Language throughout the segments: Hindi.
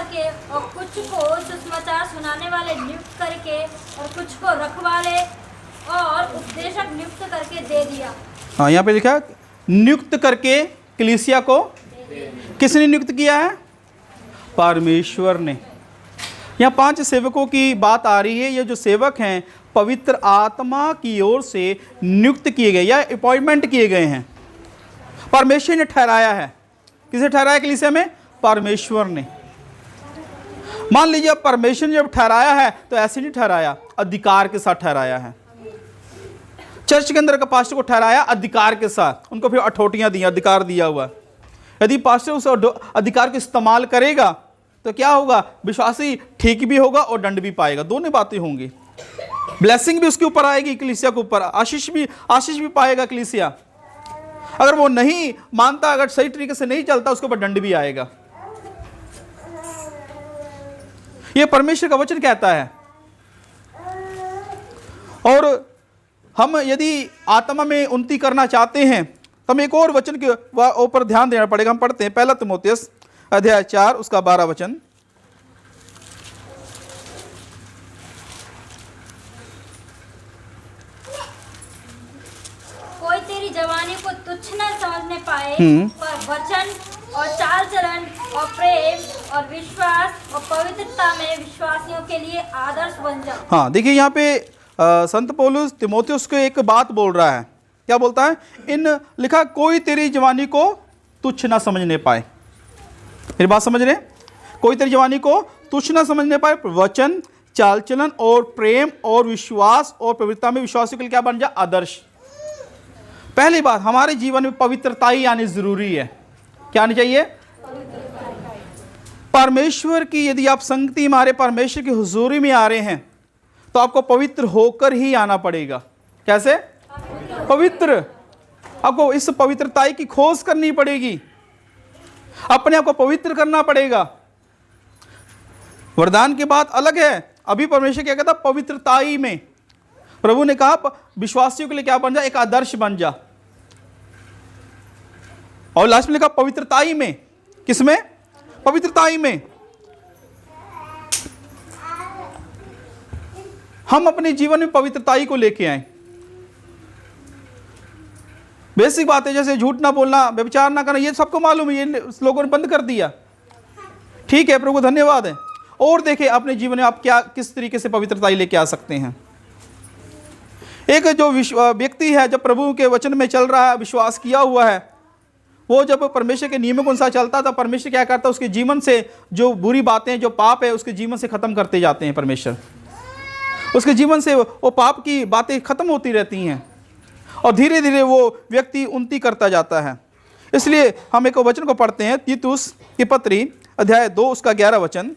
करके और कुछ को सुसमाचार सुनाने वाले नियुक्त करके और कुछ को रखवाले और उपदेशक नियुक्त करके दे दिया। हाँ, यहाँ पे लिखा है नियुक्त करके कलीसिया को किसने नियुक्त किया है? परमेश्वर ने। यहाँ 5 सेवकों की बात आ रही है। ये जो सेवक हैं पवित्र आत्मा की ओर से नियुक्त किए गए या अपॉइंटमेंट किए गए हैं। परमेश्वर ने ठहराया है। किसे ठहराया कलीसिया में? परमेश्वर ने। मान लीजिए परमेश्वर ने जब ठहराया है तो ऐसे नहीं ठहराया, अधिकार के साथ ठहराया है। चर्च के अंदर का पास्टर को ठहराया अधिकार के साथ, उनको फिर अठोटियां दी, अधिकार दिया हुआ। यदि पास्टर उस अधिकार का इस्तेमाल करेगा तो क्या होगा? विश्वासी ठीक भी होगा और दंड भी पाएगा। दोनों बातें होंगी। ब्लेसिंग भी उसके ऊपर आएगी, कलीसिया के ऊपर आशीष भी पाएगा कलीसिया। अगर वो नहीं मानता, अगर सही तरीके से नहीं चलता, उसके ऊपर दंड भी आएगा। ये परमेश्वर का वचन कहता है। और हम यदि आत्मा में उन्नति करना चाहते हैं तो हम एक और वचन के ऊपर ध्यान देना पड़ेगा। हम पढ़ते हैं 1 तीमुथियुस अध्याय 4 उसका 12 वचन। कोई तेरी जवानी को तुच्छ न समझने पाए, पर वचन और चाल चलन और प्रेम और विश्वास और पवित्रता में विश्वासियों के लिए आदर्श बन जा। हाँ, देखिए यहाँ पे संत पौलुस तीमुथियुस को एक बात बोल रहा है। क्या बोलता है? लिखा कोई तेरी जवानी को तुच्छ ना समझने पाए। मेरी बात समझ रहे? कोई तेरी जवानी को तुच्छ ना समझने पाए, वचन चाल चलन और प्रेम और विश्वास और पवित्रता में विश्वासियों के लिए क्या बन जा? आदर्श। पहली बात, हमारे जीवन में पवित्रता ही आनी जरूरी है। क्या आनी चाहिए? परमेश्वर की यदि आप संगति में आ रहे, परमेश्वर की हुजूरी में आ रहे हैं तो आपको पवित्र होकर ही आना पड़ेगा। कैसे? पवित्र। आपको इस पवित्रताई की खोज करनी पड़ेगी, अपने आप को पवित्र करना पड़ेगा। वरदान की बात अलग है। अभी परमेश्वर क्या कहता? पवित्रताई में। प्रभु ने कहा विश्वासियों के लिए क्या बन जा? एक आदर्श बन जा। और लास्ट में लिखा पवित्रताई में। किसमें? पवित्रताई में। हम अपने जीवन में पवित्रताई को लेके आए। बेसिक बात है, जैसे झूठ ना बोलना, व्यभिचार ना करना, ये सबको मालूम है, ये लोगों ने बंद कर दिया। ठीक है, प्रभु धन्यवाद है। और देखिए अपने जीवन में आप क्या किस तरीके से पवित्रताई लेके आ सकते हैं। एक जो व्यक्ति है जब प्रभु के वचन में चल रहा है, विश्वास किया हुआ है, वो जब परमेश्वर के नियमों के अनुसार चलता था, परमेश्वर क्या करता है? उसके जीवन से जो बुरी बातें, जो पाप है, उसके जीवन से खत्म करते जाते हैं परमेश्वर। उसके जीवन से वो पाप की बातें खत्म होती रहती हैं और धीरे धीरे वो व्यक्ति उन्नति करता जाता है। इसलिए हम एक वचन को पढ़ते हैं, तीतुस की पत्री अध्याय 2 उसका 11 वचन।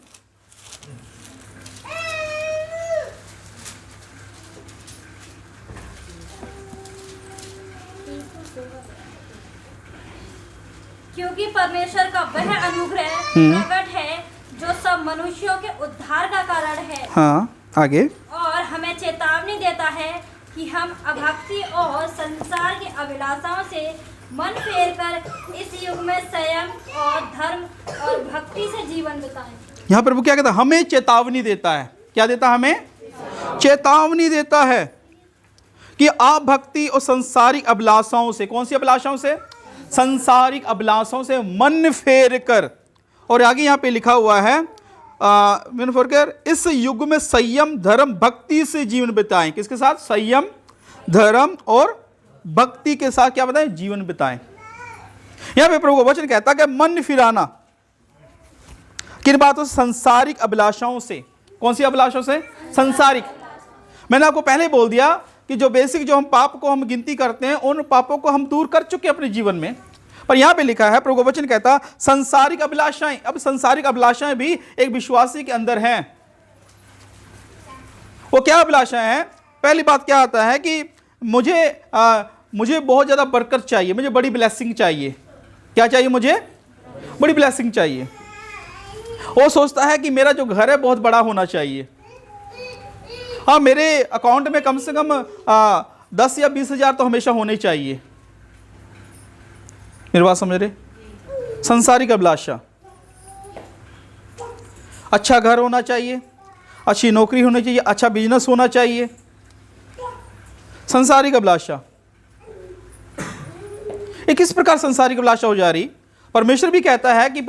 क्योंकि परमेश्वर का वह अनुग्रह प्रकट है जो सब मनुष्यों के उद्धार का कारण है। हाँ, आगे। और हमें चेतावनी देता है कि हम अभक्ति और संसार की अभिलाषाओं से मन फेर कर इस युग में संयम और धर्म और भक्ति से जीवन बिताएं। यहाँ प्रभु क्या कहता है? हमें चेतावनी देता है। क्या देता है? हमें चेतावनी देता है कि आप भक्ति और संसारिक अभिलाषाओं से, कौन सी अभिलाषाओं से? संसारिक अभिलाषाओं से मन फेर कर। और आगे यहाँ पे लिखा हुआ है मन फेर कर इस युग में संयम धर्म भक्ति से जीवन बिताएं। किसके साथ? संयम धर्म और भक्ति के साथ क्या बताएं? जीवन बिताएं। यहाँ पे प्रभु का वचन कहता है कि मन फिराना किन बातों से? संसारिक अभिलाषाओं से। कौन सी अभिलाषाओं से? संसारिक। मैंने आपको पहले बोल दिया कि जो बेसिक जो हम पाप को हम गिनती करते हैं, उन पापों को हम दूर कर चुके हैं अपने जीवन में। पर यहाँ पे लिखा है, प्रभु का वचन कहता संसारिक अभिलाषाएं। अब संसारिक अभिलाषाएं भी एक विश्वासी के अंदर हैं। वो क्या अभिलाषाएं हैं? पहली बात क्या आता है कि मुझे बहुत ज़्यादा बरकत चाहिए, मुझे बड़ी ब्लेसिंग चाहिए। क्या चाहिए? मुझे बड़ी ब्लेसिंग चाहिए। वो सोचता है कि मेरा जो घर है बहुत बड़ा होना चाहिए। हाँ, मेरे अकाउंट में कम से कम 10 या 20 हज़ार तो हमेशा होने चाहिए। मेरी बात समझ रहे? संसारिक अभिलाषा। अच्छा घर होना चाहिए, अच्छी नौकरी होनी चाहिए, अच्छा बिजनेस होना चाहिए। संसारिक अभिलाषा, ये किस प्रकार संसारिक अभिलाषा हो जा रही? परमेश्वर भी कहता है कि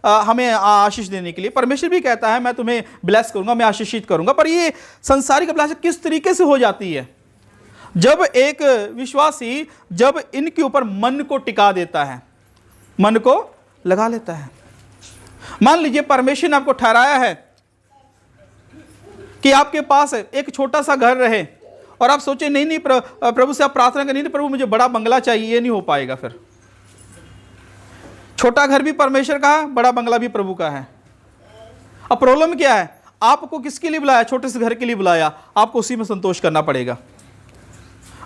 हमें आशीष देने के लिए, परमेश्वर भी कहता है मैं तुम्हें ब्लेस करूंगा, मैं आशीषित करूंगा। पर ये संसारिक अभिलाषा किस तरीके से हो जाती है? जब एक विश्वासी जब इनके ऊपर मन को टिका देता है, मन को लगा लेता है। मान लीजिए परमेश्वर ने आपको ठहराया है कि आपके पास एक छोटा सा घर रहे और आप सोचे नहीं प्रभु से आप प्रार्थना करें, नहीं प्रभु मुझे बड़ा बंगला चाहिए, ये नहीं हो पाएगा। फिर छोटा घर भी परमेश्वर का है, बड़ा बंगला भी प्रभु का है। अब प्रॉब्लम क्या है? आपको किसके लिए बुलाया? छोटे से घर के लिए बुलाया, आपको उसी में संतोष करना पड़ेगा।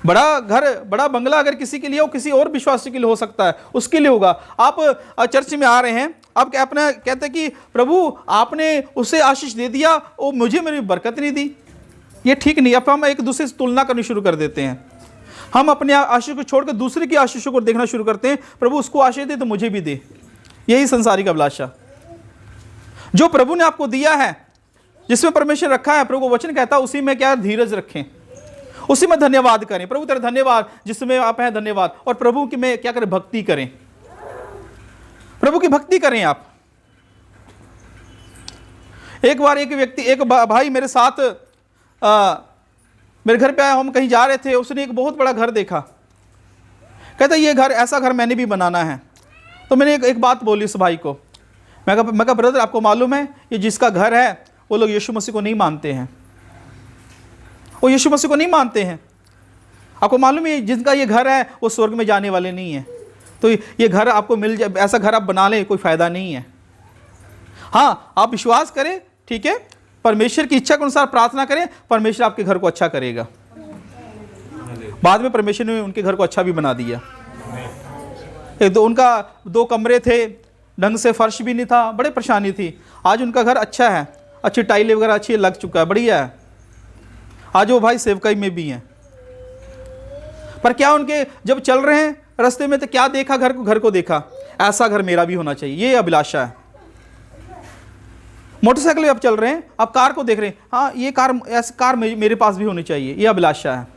बड़ा घर, बड़ा बंगला अगर किसी के लिए हो, किसी और विश्वासी के लिए हो सकता है, उसके लिए होगा। आप चर्च में आ रहे हैं, आप अपना कहते हैं कि प्रभु आपने उसे आशीष दे दिया, वो मुझे मेरी बरकत नहीं दी। ये ठीक नहीं। अब हम एक दूसरे से तुलना करनी शुरू कर देते हैं। हम अपने आशीष को छोड़कर दूसरे की आशीषों को देखना शुरू करते हैं, प्रभु उसको आशीष दे तो मुझे भी दे। यही संसारिक अभिलाषा। जो प्रभु ने आपको दिया है, जिसमें परमेश्वर रखा है, प्रभु को वचन कहता है उसी में क्या धीरज रखें, उसी में धन्यवाद करें। प्रभु तेरा धन्यवाद जिसमें आप हैं, धन्यवाद। और प्रभु की में क्या करें? भक्ति करें, प्रभु की भक्ति करें आप। एक बार एक व्यक्ति, एक भाई मेरे साथ मेरे घर पे आया, हम कहीं जा रहे थे, उसने एक बहुत बड़ा घर देखा। कहता ये घर, ऐसा घर मैंने भी बनाना है। तो मैंने एक बात बोली उस भाई को, मैं कहा ब्रदर आपको मालूम है ये जिसका घर है वो लोग यीशु मसीह को नहीं मानते हैं, वो यीशु मसीह को नहीं मानते हैं। आपको मालूम है जिनका ये घर है वो स्वर्ग में जाने वाले नहीं है। तो ये घर आपको मिल जाए, ऐसा घर आप बना लें, कोई फ़ायदा नहीं है। हाँ, आप विश्वास करें, ठीक है, परमेश्वर की इच्छा के अनुसार प्रार्थना करें, परमेश्वर आपके घर को अच्छा करेगा। बाद में परमेश्वर ने उनके घर को अच्छा भी बना दिया। उनका 2 कमरे थे, ढंग से फर्श भी नहीं था, बड़े परेशानी थी। आज उनका घर अच्छा है, अच्छी टाइलें वगैरह अच्छी लग चुका है, बढ़िया है। आज वो भाई सेवकाई में भी हैं। पर क्या उनके जब चल रहे हैं रास्ते में तो क्या देखा? घर को देखा, ऐसा घर मेरा भी होना चाहिए, ये अभिलाषा है। मोटरसाइकिल में आप चल रहे हैं, आप कार को देख रहे हैं, हाँ ये कार, ऐसी कार मेरे पास भी होनी चाहिए, ये अभिलाषा है।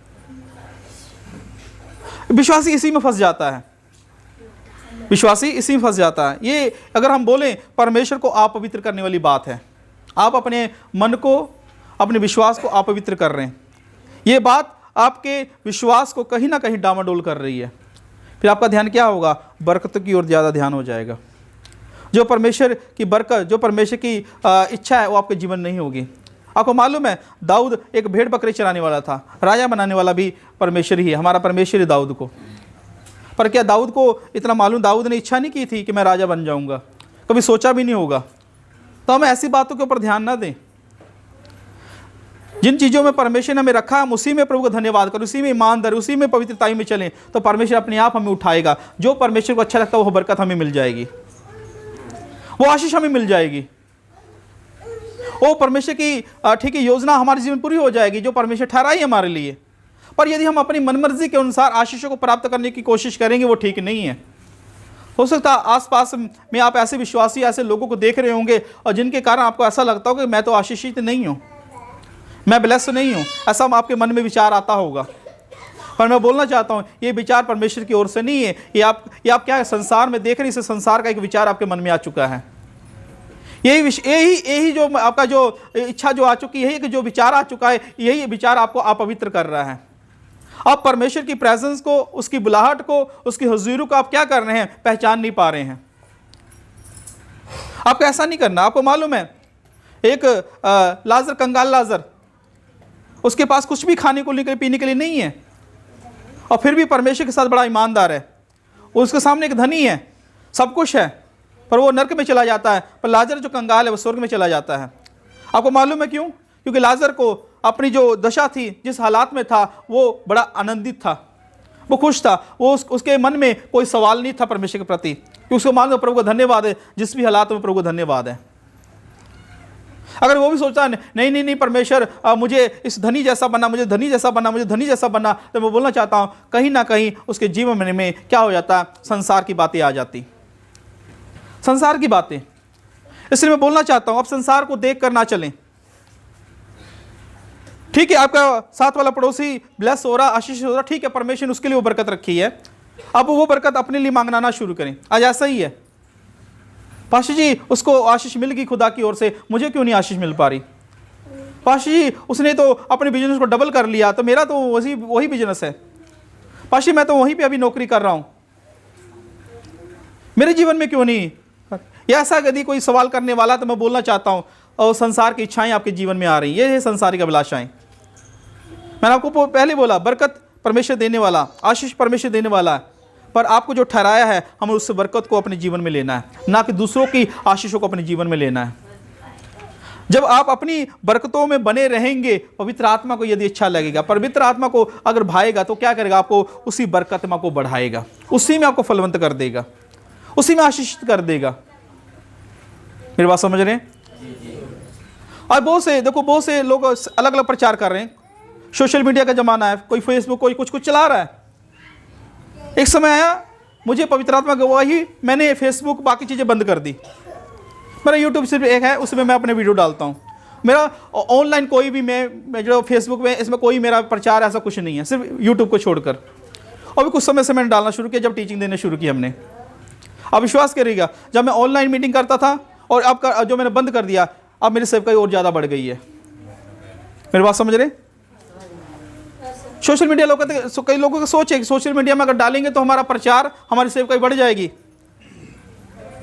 विश्वासी इसी में फंस जाता है, विश्वासी इसी में फंस जाता है। ये अगर हम बोलें परमेश्वर को अपवित्र करने वाली बात है। आप अपने मन को, अपने विश्वास को अपवित्र कर रहे हैं। ये बात आपके विश्वास को कहीं ना कहीं डामाडोल कर रही है। फिर आपका ध्यान क्या होगा? बरकत की ओर ज़्यादा ध्यान हो जाएगा। जो परमेश्वर की बरकत, जो परमेश्वर की इच्छा है वो आपके जीवन नहीं होगी। आपको मालूम है दाऊद एक भेड़ बकरी चराने वाला था, राजा बनाने वाला भी परमेश्वर ही है, हमारा परमेश्वर ही दाऊद को। पर क्या दाऊद को इतना मालूम, दाऊद ने इच्छा नहीं की थी कि मैं राजा बन जाऊंगा, कभी सोचा भी नहीं होगा। तो हमें ऐसी बातों के ऊपर ध्यान ना दें। जिन चीज़ों में परमेश्वर ने हमें रखा, हम उसी में प्रभु का धन्यवाद करें, उसी में ईमानदारी, उसी में पवित्रताई में चलें, तो परमेश्वर अपने आप हमें उठाएगा। जो परमेश्वर को अच्छा लगता है वो बरकत हमें मिल जाएगी, वो आशीष हमें मिल जाएगी, वो परमेश्वर की ठीक है योजना हमारे जीवन पूरी हो जाएगी जो परमेश्वर ठहराई हमारे लिए। पर यदि हम अपनी मनमर्जी के अनुसार आशीषों को प्राप्त करने की कोशिश करेंगे, वो ठीक नहीं है। हो सकता है आसपास में आप ऐसे विश्वासी, ऐसे लोगों को देख रहे होंगे और जिनके कारण आपको ऐसा लगता हो कि मैं तो आशीषित नहीं हूँ, मैं ब्लेस्ड नहीं हूँ, ऐसा आपके मन में विचार आता होगा। पर मैं बोलना चाहता हूँ ये विचार परमेश्वर की ओर से नहीं है। ये आप क्या संसार में देख रहे हैं, इस संसार का एक विचार आपके मन में आ चुका है। यही जो आपका जो इच्छा जो आ चुकी है, यही जो विचार आ चुका है, यही विचार आपको अपवित्र कर रहा है। आप परमेश्वर की प्रेजेंस को, उसकी बुलाहट को, उसकी हुजूरी को आप क्या कर रहे हैं? पहचान नहीं पा रहे हैं। आपको ऐसा नहीं करना। आपको मालूम है एक लाजर, कंगाल लाजर, उसके पास कुछ भी खाने को पीने के लिए नहीं है और फिर भी परमेश्वर के साथ बड़ा ईमानदार है। उसके सामने एक धनी है, सब कुछ है, पर वो नरक में चला जाता है। पर लाजर जो कंगाल है वो स्वर्ग में चला जाता है। आपको मालूम है क्यों? क्योंकि लाजर को अपनी जो दशा थी, जिस हालात में था, वो बड़ा आनंदित था, वो खुश था। वो उसके मन में कोई सवाल नहीं था परमेश्वर के प्रति, कि उसको मालूम प्रभु को धन्यवाद है, जिस भी हालात में प्रभु को धन्यवाद है। अगर वो भी सोचता नहीं परमेश्वर मुझे इस धनी जैसा बना, मुझे धनी जैसा बना, मुझे धनी जैसा बना, तो मैं बोलना चाहता हूँ कहीं ना कहीं उसके जीवन में क्या हो जाता? संसार की बातें आ जाती, संसार की बातें। इसलिए मैं बोलना चाहता हूं, आप संसार को देख कर ना चलें। ठीक है, आपका साथ वाला पड़ोसी ब्लेस हो रहा, आशीष हो रहा, ठीक है, परमेश्वर ने उसके लिए वो बरकत रखी है। अब वो बरकत अपने लिए मांगना ना शुरू करें। आज ऐसा ही है, पाशा जी उसको आशीष मिल गई खुदा की ओर से, मुझे क्यों नहीं आशीष मिल पा रही? पाशा जी उसने तो अपने बिजनेस को डबल कर लिया, तो मेरा तो वही बिजनेस है। पाशा जी मैं तो वहीं पे अभी नौकरी कर रहा हूं, मेरे जीवन में क्यों नहीं? या ऐसा यदि कोई सवाल करने वाला, तो मैं बोलना चाहता हूं, और संसार की इच्छाएं आपके जीवन में आ रही, ये है संसारिक अभिलाषाएं। मैंने आपको पहले बोला, बरकत परमेश्वर देने वाला, आशीष परमेश्वर देने वाला है, पर आपको जो ठहराया है, हमें उससे बरकत को अपने जीवन में लेना है, ना कि दूसरों की आशीषों को अपने जीवन में लेना है। जब आप अपनी बरकतों में बने रहेंगे, पवित्र आत्मा को यदि अच्छा लगेगा, पवित्र आत्मा को अगर भाएगा, तो क्या करेगा? आपको उसी बरकत को बढ़ाएगा, उसी में आपको फलवंत कर देगा, उसी में आशीषित कर देगा। मेरी बात समझ रहे हैं? और बहुत से लोग अलग अलग प्रचार कर रहे हैं। सोशल मीडिया का जमाना है, कोई फेसबुक, कोई कुछ चला रहा है। एक समय आया, मुझे पवित्र आत्मा गवाही, मैंने फेसबुक बाकी चीज़ें बंद कर दी। मेरा यूट्यूब सिर्फ एक है, उसमें मैं अपने वीडियो डालता हूँ। मेरा ऑनलाइन कोई भी मैं जो फेसबुक में, इसमें कोई मेरा प्रचार ऐसा कुछ नहीं है, सिर्फ यूट्यूब को छोड़कर। और भी कुछ समय से मैंने डालना शुरू किया, जब टीचिंग देने शुरू की हमने। अब विश्वास करिएगा, जब मैं ऑनलाइन मीटिंग करता था और अब जो मैंने बंद कर दिया, अब मेरी सेवकाई और ज़्यादा बढ़ गई है। मेरी बात समझ रहे? सोशल मीडिया लोग कहते, कई लोगों का सोच है कि सोशल मीडिया में अगर डालेंगे तो हमारा प्रचार, हमारी सेवकाई बढ़ जाएगी।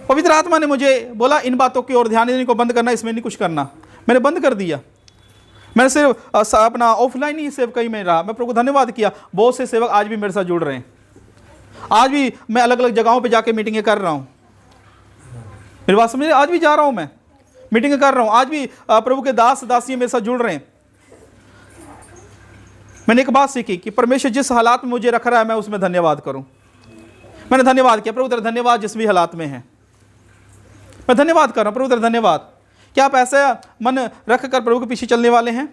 पवित्र आत्मा ने मुझे बोला, इन बातों की ओर ध्यान देने को बंद करना, इसमें नहीं कुछ करना। मैंने बंद कर दिया। मैंने सिर्फ अपना ऑफलाइन ही सेवकाई में रहा। मैं प्रभु को धन्यवाद किया, बहुत से सेवक आज भी मेरे साथ जुड़ रहे हैं। आज भी मैं अलग अलग जगहों पे जाके मीटिंगें कर रहा हूँ। मेरी बात समझिए, आज भी जा रहा हूँ, मैं मीटिंगें कर रहा हूँ। आज भी प्रभु के दास दासियाँ मेरे साथ जुड़ रहे हैं। मैंने एक बात सीखी कि परमेश्वर जिस हालात में मुझे रख रहा है, मैं उसमें धन्यवाद करूं। मैंने धन्यवाद किया, प्रभु तेरा धन्यवाद जिस भी हालात में है, मैं धन्यवाद कर रहा हूं। प्रभु तेरा धन्यवाद। क्या आप ऐसा मन रख कर प्रभु के पीछे चलने वाले हैं?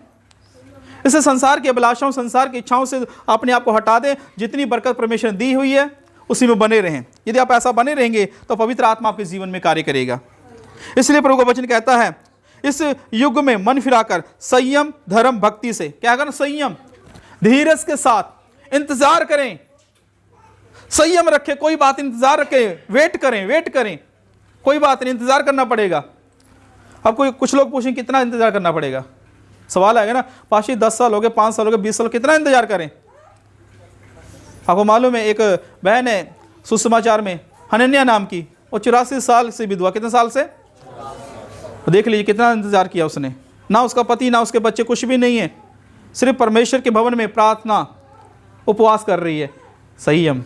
इससे संसार की अभिलाषाओं, संसार की इच्छाओं से अपने आप को हटा दें। जितनी बरकत परमेश्वर ने दी हुई है, उसी में बने रहें। यदि आप ऐसा बने रहेंगे, तो पवित्र आत्मा आपके जीवन में कार्य करेगा। इसलिए प्रभु का वचन कहता है, इस युग में मन फिराकर संयम, धर्म, भक्ति से, क्या करना? संयम, धीरज के साथ इंतजार करें। संयम रखें, कोई बात इंतजार रखें, वेट करें, कोई बात नहीं, इंतजार करना पड़ेगा। अब कुछ लोग पूछें कितना इंतजार करना पड़ेगा? सवाल आएगा ना, पाशी 10 साल हो गए, 5 साल हो गए, 20 साल, कितना इंतजार करें? आपको मालूम है, एक बहन है सुसमाचार में, हनन्या नाम की, वो 84 साल से विधवा। कितने साल से? देख लीजिए कितना इंतजार किया उसने। ना उसका पति, ना उसके बच्चे, कुछ भी नहीं है, सिर्फ परमेश्वर के भवन में प्रार्थना, उपवास कर रही है। संयम,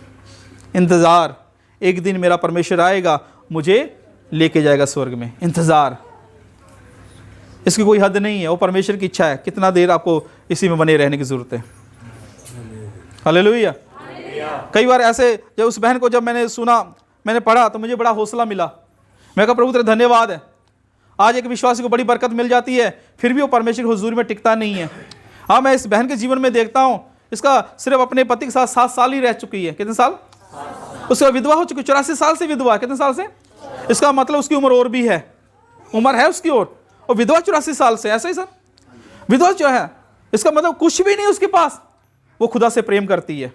इंतजार, एक दिन मेरा परमेश्वर आएगा, मुझे लेके जाएगा स्वर्ग में। इंतजार, इसकी कोई हद नहीं है, वो परमेश्वर की इच्छा है। कितना देर आपको इसी में बने रहने की जरूरत है? हालेलुया। कई बार ऐसे, जब उस बहन को जब मैंने सुना, मैंने पढ़ा, तो मुझे बड़ा हौसला मिला। मैं कहा प्रभु तेरा धन्यवाद है। आज एक विश्वासी को बड़ी बरकत मिल जाती है, फिर भी वो परमेश्वर की हुजूरी में टिकता नहीं है। हाँ, मैं इस बहन के जीवन में देखता हूँ, इसका सिर्फ अपने पति के साथ 7 साल ही रह चुकी है। कितने साल? उसका विधवा हो चुकी, 84 साल से विधवा है। कितने साल से? इसका मतलब उसकी उम्र और भी है, उम्र है उसकी और विधवा 84 साल से। ऐसा ही सर, विधवा जो है, इसका मतलब कुछ भी नहीं उसके पास। वो खुदा से प्रेम करती है।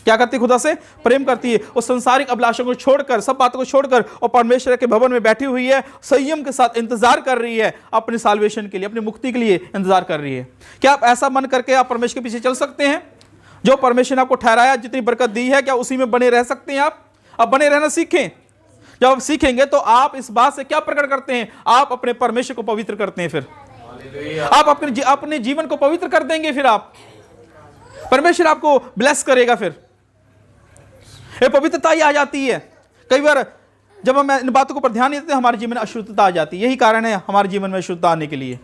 क्या करती है? खुदा से प्रेम करती है। और संसारिक अभिलाषों को छोड़कर, सब बातों को छोड़कर, और परमेश्वर के भवन में बैठी हुई है, संयम के साथ इंतजार कर रही है, अपनी साल्वेशन के लिए, अपनी मुक्ति के लिए इंतजार कर रही है। क्या आप ऐसा मन करके आप परमेश्वर के पीछे चल सकते हैं? जो परमेश्वर ने आपको ठहराया, जितनी बरकत दी है, क्या उसी में बने रह सकते हैं आप? अब बने रहना सीखें। जब आप सीखेंगे तो आप इस बात से क्या प्रकट करते हैं? आप अपने परमेश्वर को पवित्र करते हैं। फिर आप अपने जीवन को पवित्र कर देंगे। फिर आप, परमेश्वर आपको ब्लेस करेगा। फिर ये पवित्रता ही आ जाती है। कई बार जब हम इन बातों पर ध्यान नहीं देते, हमारे जीवन में अशुद्धता आ जाती है। यही कारण है हमारे जीवन में शुद्धता आने के लिए।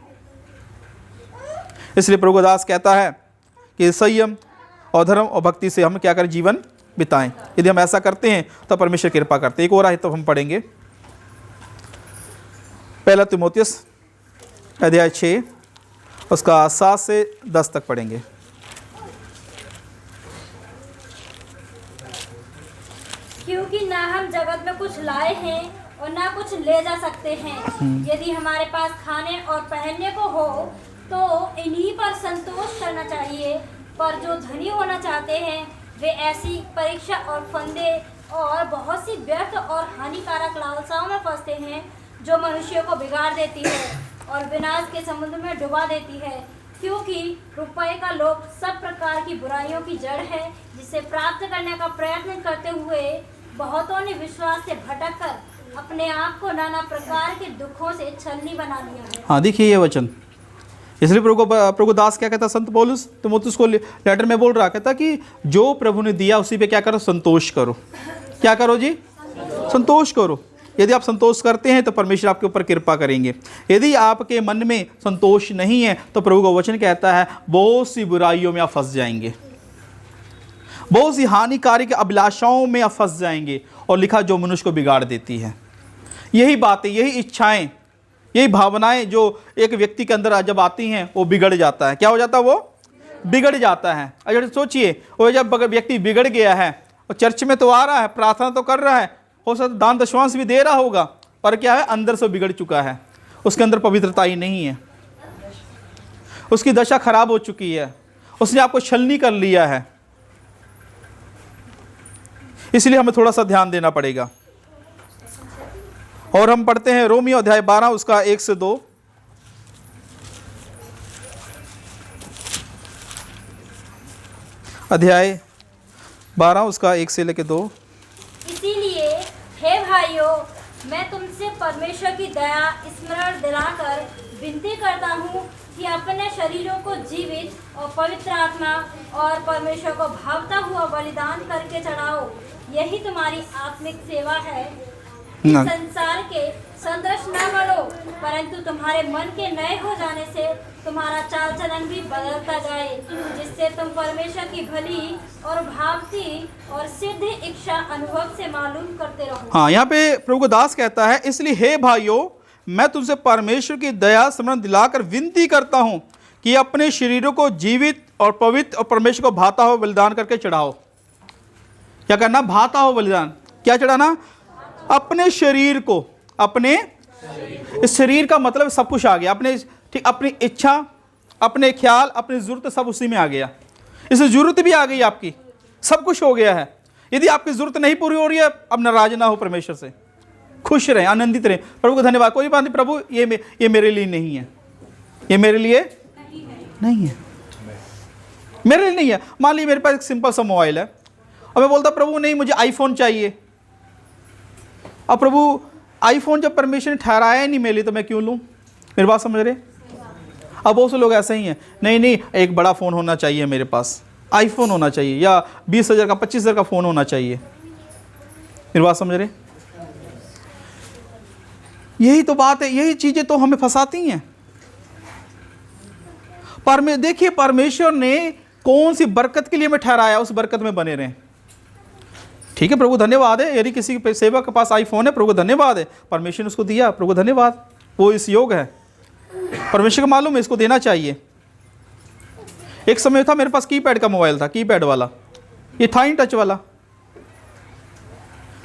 इसलिए प्रभु दास कहता है कि संयम और धर्म और भक्ति से हम क्या करें? जीवन बिताएं। यदि हम ऐसा करते हैं तो परमेश्वर कृपा करते हैं। एक और आयत तो हम पढ़ेंगे, पहला तीमुथियुस अध्याय 6, उसका 7 से 10 तक पढ़ेंगे। क्योंकि ना हम जगत में कुछ लाए हैं और ना कुछ ले जा सकते हैं। यदि हमारे पास खाने और पहनने को हो तो इन्हीं पर संतोष करना चाहिए। पर जो धनी होना चाहते हैं वे ऐसी परीक्षा और फंदे और बहुत सी व्यर्थ और हानिकारक लालसाओं में फंसते हैं जो मनुष्य को बिगाड़ देती है और विनाश के समुद्र में डुबा देती है। क्योंकि रुपये का लोभ सब प्रकार की बुराइयों की जड़ है, जिसे प्राप्त करने का प्रयत्न करते हुए बहुतों ने विश्वास से भटक कर अपने आप को नाना प्रकार के दुखों से छलनी बना लिया है। हाँ, देखिए ये वचन, इसलिए प्रभु दास क्या कहता, संत पौलुस तीमुथियुस को लेटर में बोल रहा, कहता कि जो प्रभु ने दिया उसी पे क्या करो, संतोष करो। क्या करो जी? संतोष करो। यदि आप संतोष करते हैं तो परमेश्वर आपके ऊपर कृपा करेंगे। यदि आपके मन में संतोष नहीं है तो प्रभु का वचन कहता है बहुत सी बुराइयों में आप फंस जाएंगे, बहुत सी हानिकारक अभिलाषाओं में आप फंस जाएंगे। और लिखा जो मनुष्य को बिगाड़ देती है। यही बातें, यही इच्छाएं, यही भावनाएं जो एक व्यक्ति के अंदर जब आती हैं वो बिगड़ जाता है। क्या हो जाता है? वो बिगड़ जाता है। अगर सोचिए, वो जब व्यक्ति बिगड़ गया है और चर्च में तो आ रहा है, प्रार्थना तो कर रहा है, हो सकता दान दशमांश भी दे रहा होगा, पर क्या है, अंदर से बिगड़ चुका है। उसके अंदर पवित्रता ही नहीं है, उसकी दशा खराब हो चुकी है, उसने आपको छलनी कर लिया है। इसलिए हमें थोड़ा सा ध्यान देना पड़ेगा। और हम पढ़ते हैं रोमियो अध्याय 12 उसका 1 से 2। अध्याय 12 उसका 1 से लेकर 2। इसीलिए हे भाइयों, मैं तुमसे परमेश्वर की दया स्मरण दिलाकर विनती करता हूँ कि अपने शरीरों को जीवित और पवित्र आत्मा और परमेश्वर को भावता हुआ बलिदान करके चढ़ाओ। यही तुम्हारी आत्मिक सेवा है। संसार के सदृश न बनो, परंतु तुम्हारे मन के नए हो जाने से तुम्हारा चाल चलन भी बदलता जाए, जिससे तुम परमेश्वर की भली और भावती और सिद्ध इच्छा अनुभव से मालूम करते रहो। हाँ, यहाँ पे प्रभु दास कहता है, इसलिए हे भाइयों, मैं तुमसे परमेश्वर की दया स्मरण दिलाकर विनती करता हूँ कि अपने शरीरों को जीवित और पवित्र और परमेश्वर को भाता हुआ बलिदान करके चढ़ाओ। क्या करना? भाता हुआ बलिदान। क्या चढ़ाना? अपने शरीर को। अपने इस शरीर का मतलब सब कुछ आ गया, अपने ठीक, अपनी इच्छा, अपने ख्याल, अपनी जरूरत सब उसी में आ गया। इससे जरूरत भी आ गई आपकी, सब कुछ हो गया है। यदि आपकी जरूरत नहीं पूरी हो रही है, अब नाराज ना हो परमेश्वर से, खुश रहें, आनंदित रहें। प्रभु को धन्यवाद, कोई बात नहीं प्रभु, ये मेरे लिए नहीं है, ये मेरे लिए नहीं है, मेरे लिए नहीं है। मान लीजिए मेरे पास एक सिंपल सा मोबाइल है और मैं बोलता प्रभु नहीं, मुझे आईफोन चाहिए। अब प्रभु आईफोन जब परमेश्वर ने ठहराया नहीं मेरे लिए तो मैं क्यों लूँ? मेरी बात समझ रहे? अब बहुत से लोग ऐसे ही हैं, नहीं एक बड़ा फ़ोन होना चाहिए मेरे पास, आईफोन होना चाहिए, या 20,000 का 25,000 का फ़ोन होना चाहिए। मेरी बात समझ रहे? यही तो बात है, यही चीज़ें तो हमें फंसाती हैं। देखिए परमेश्वर ने कौन सी बरकत के लिए हमें ठहराया, उस बरकत में बने रहें। ठीक है, प्रभु धन्यवाद है। यदि किसी सेवक के पास आईफोन है, प्रभु धन्यवाद है, परमेश्वर ने उसको दिया, प्रभु धन्यवाद, वो इस योग है, परमेश्वर को मालूम है इसको देना चाहिए। एक समय था मेरे पास कीपैड का मोबाइल था, कीपैड वाला, ये था ही टच वाला,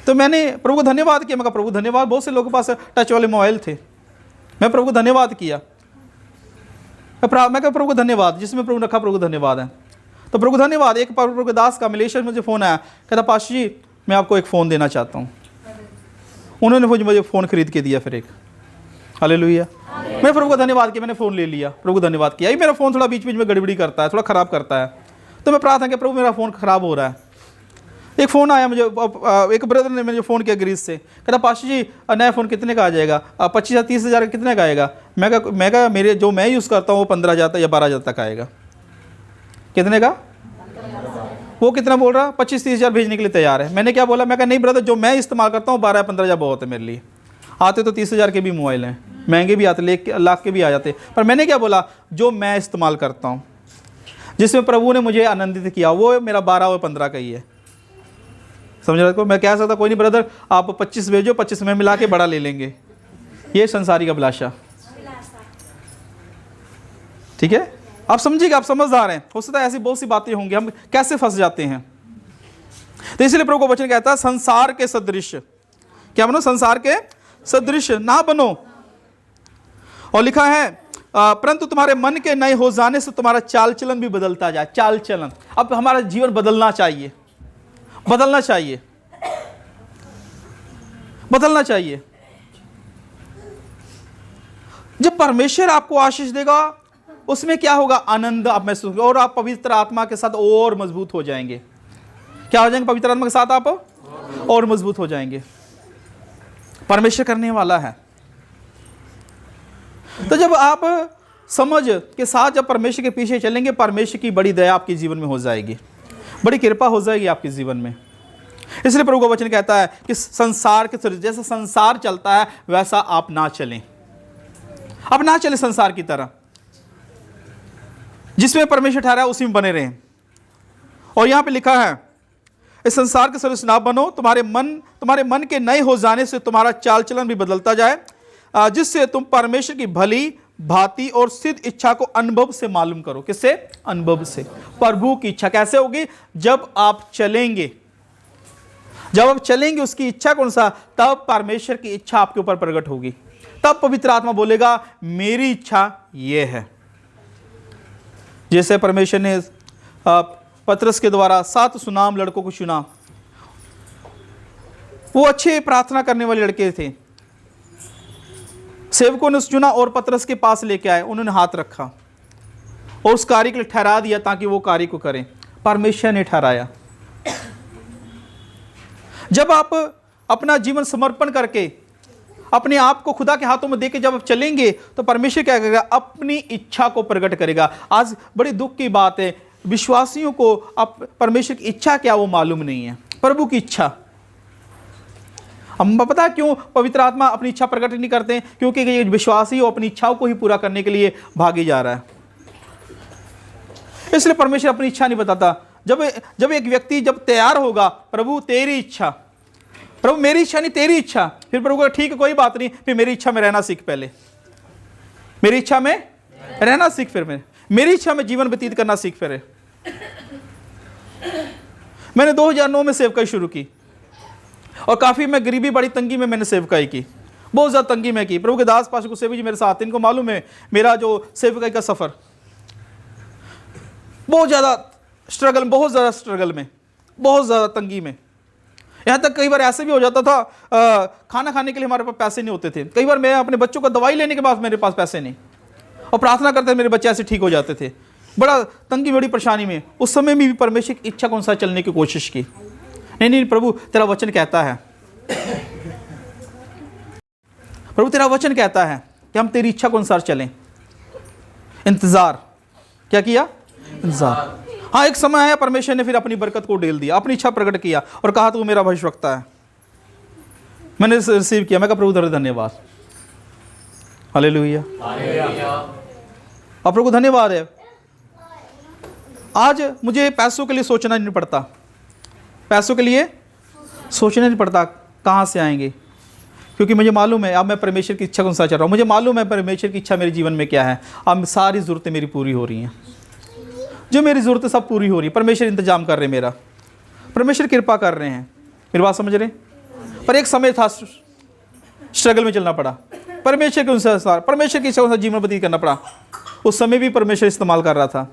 तो मैंने प्रभु को धन्यवाद किया। मैं कहा प्रभु धन्यवाद, बहुत से लोगों के पास टच वाले मोबाइल थे, मैं प्रभु को धन्यवाद किया। मैं कहा प्रभु को धन्यवाद, जिसमें प्रभु रखा प्रभु को धन्यवाद है। तो प्रभु धन्यवाद। एक प्रभु के दास का मलेशिया में मुझे फ़ोन आया, कहता पास्टर जी मैं आपको एक फ़ोन देना चाहता हूँ। उन्होंने मुझे फ़ोन खरीद के दिया फिर एक। हालेलुया। मैं प्रभु को धन्यवाद किया, मैंने फ़ोन ले लिया, प्रभु को धन्यवाद किया। ये मेरा फ़ोन थोड़ा बीच बीच में गड़बड़ी करता है, थोड़ा ख़राब करता है, तो मैं प्रार्थना किया प्रभु मेरा फ़ोन ख़राब हो रहा है। एक फ़ोन आया मुझे, एक ब्रदर ने मुझे फ़ोन किया ग्रीस से, कहता पास्टर जी नया फ़ोन कितने का आ जाएगा? 25,000 30,000 कितने का आएगा? मैं कहा मेरे जो मैं यूज़ करता हूँ वो 15,000 या 12,000 तक आएगा। कितने का? वो कितना बोल रहा? 25-30,000 भेजने के लिए तैयार है। मैंने क्या बोला? मैं कहा नहीं ब्रदर, जो मैं इस्तेमाल करता हूँ 12-15,000 बहुत है मेरे लिए। आते तो 30,000 के भी मोबाइल हैं, महंगे भी आते, लाख के भी आ जाते, पर मैंने क्या बोला? जो मैं इस्तेमाल करता हूँ, जिसमें प्रभु ने मुझे आनंदित किया, वो मेरा 12 और 15 का ही है। समझ रहे हो? मैं कह सकता कोई नहीं ब्रदर आप 25 भेजो, 25 में मिला के बड़ा ले लेंगे। ये संसारिक अभिलाषा, ठीक है? आप समझिएगा, आप समझदार हैं। हो सकता है ऐसी बहुत सी बातें होंगी, हम कैसे फंस जाते हैं। तो इसलिए प्रभु का वचन कहता है संसार के सदृश, क्या मानो? संसार के सदृश ना बनो। और लिखा है परंतु तुम्हारे मन के नए हो जाने से तुम्हारा चाल चलन भी बदलता जाए। चाल चलन, अब हमारा जीवन बदलना चाहिए, बदलना चाहिए, बदलना चाहिए। जब परमेश्वर आपको आशीष देगा उसमें क्या होगा, आनंद आप महसूस करोगे और आप पवित्र आत्मा के साथ और मजबूत हो जाएंगे। क्या हो जाएंगे? पवित्र आत्मा के साथ आप और मजबूत हो जाएंगे। परमेश्वर करने वाला है। तो जब आप समझ के साथ जब परमेश्वर के पीछे चलेंगे, परमेश्वर की बड़ी दया आपके जीवन में हो जाएगी, बड़ी कृपा हो जाएगी आपके जीवन में। इसलिए प्रभु का वचन कहता है कि संसार के जैसा संसार चलता है वैसा आप ना चलें, आप ना चलें संसार की तरह। जिसमें परमेश्वर ठहरा है उसी में बने रहें। और यहां पे लिखा है इस संसार के सदृश ना बनो, तुम्हारे मन के नए हो जाने से तुम्हारा चाल चलन भी बदलता जाए, जिससे तुम परमेश्वर की भली भांति और सिद्ध इच्छा को अनुभव से मालूम करो। किससे? अनुभव से। प्रभु की इच्छा कैसे होगी? जब आप चलेंगे, जब आप चलेंगे उसकी इच्छा कौन सा, तब परमेश्वर की इच्छा आपके ऊपर प्रकट होगी। तब पवित्र आत्मा बोलेगा मेरी इच्छा ये है। जैसे परमेश्वर ने पतरस के द्वारा 7 सुनाम लड़कों को चुना, वो अच्छे प्रार्थना करने वाले लड़के थे। सेवकों ने चुना और पतरस के पास लेके आए, उन्होंने हाथ रखा और उस कार्य के लिए ठहरा दिया ताकि वो कार्य को करें। परमेश्वर ने ठहराया। जब आप अपना जीवन समर्पण करके अपने आप को खुदा के हाथों में देके जब आप चलेंगे तो परमेश्वर क्या करेगा? अपनी इच्छा को प्रकट करेगा। आज बड़ी दुख की बात है, विश्वासियों को अब परमेश्वर की इच्छा क्या वो मालूम नहीं है, प्रभु की इच्छा। हम पता क्यों पवित्र आत्मा अपनी इच्छा प्रकट नहीं करते हैं? क्योंकि ये विश्वासी अपनी इच्छाओं को ही पूरा करने के लिए भागे जा रहा है। इसलिए परमेश्वर अपनी इच्छा नहीं बताता। जब एक व्यक्ति जब तैयार होगा, प्रभु तेरी इच्छा, प्रभु मेरी इच्छा नहीं तेरी इच्छा, फिर प्रभु का ठीक है कोई बात नहीं, फिर मेरी इच्छा में रहना सीख, पहले मेरी इच्छा में रहना सीख, फिर मेरी इच्छा में जीवन व्यतीत करना सीख। फिर मैंने 2009 में सेवकाई शुरू की और काफ़ी मैं गरीबी बड़ी तंगी में मैंने सेवकाई की, बहुत ज़्यादा तंगी में की। प्रभु के दास पाशा गुस्सेवी जी मेरे साथ, इनको मालूम है मेरा जो सेवकाई का सफ़र, बहुत ज़्यादा स्ट्रगल, बहुत ज़्यादा स्ट्रगल में, बहुत ज़्यादा तंगी में। यहाँ तक कई बार ऐसे भी हो जाता था खाना खाने के लिए हमारे पास पैसे नहीं होते थे। कई बार मैं अपने बच्चों का दवाई लेने के बाद मेरे पास पैसे नहीं, और प्रार्थना करते मेरे बच्चे ऐसे ठीक हो जाते थे। बड़ा तंगी, बड़ी परेशानी में। उस समय में भी परमेश्वर की इच्छा कौन सा चलने की कोशिश की। नहीं प्रभु तेरा वचन कहता है, प्रभु तेरा वचन कहता है कि हम तेरी इच्छा के अनुसार चलें। इंतजार क्या किया? इंतजार। हाँ, एक समय आया परमेश्वर ने फिर अपनी बरकत को डेल दिया, अपनी इच्छा प्रकट किया और कहा तू मेरा भविष्यवक्ता है। मैंने रिसीव किया, मैं कहा प्रभु तेरा धन्यवाद, हालेलुया। और प्रभु धन्यवाद है, आज मुझे पैसों के लिए सोचना नहीं पड़ता, पैसों के लिए सोचना नहीं पड़ता कहाँ से आएंगे, क्योंकि मुझे मालूम है अब मैं परमेश्वर की इच्छा के अनुसार चल रहा हूँ। मुझे मालूम है परमेश्वर की इच्छा मेरे जीवन में क्या है। अब सारी ज़रूरतें मेरी पूरी हो रही हैं, जो मेरी ज़रूरतें सब पूरी हो रही है। परमेश्वर इंतजाम कर रहे हैं मेरा, परमेश्वर कृपा कर रहे हैं। मेरी बात समझ रहे हैं? पर एक समय था स्ट्रगल में चलना पड़ा, परमेश्वर के अनुसार, परमेश्वर की इच्छा के अनुसार जीवन व्यतीत करना पड़ा। उस समय भी परमेश्वर इस्तेमाल कर रहा था।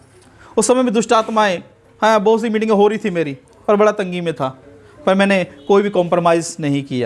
उस समय में दुष्ट आत्माएँ, हाँ बहुत सी मीटिंगें हो रही थी मेरी, पर बड़ा तंगी में था, पर मैंने कोई भी कॉम्प्रोमाइज़ नहीं किया।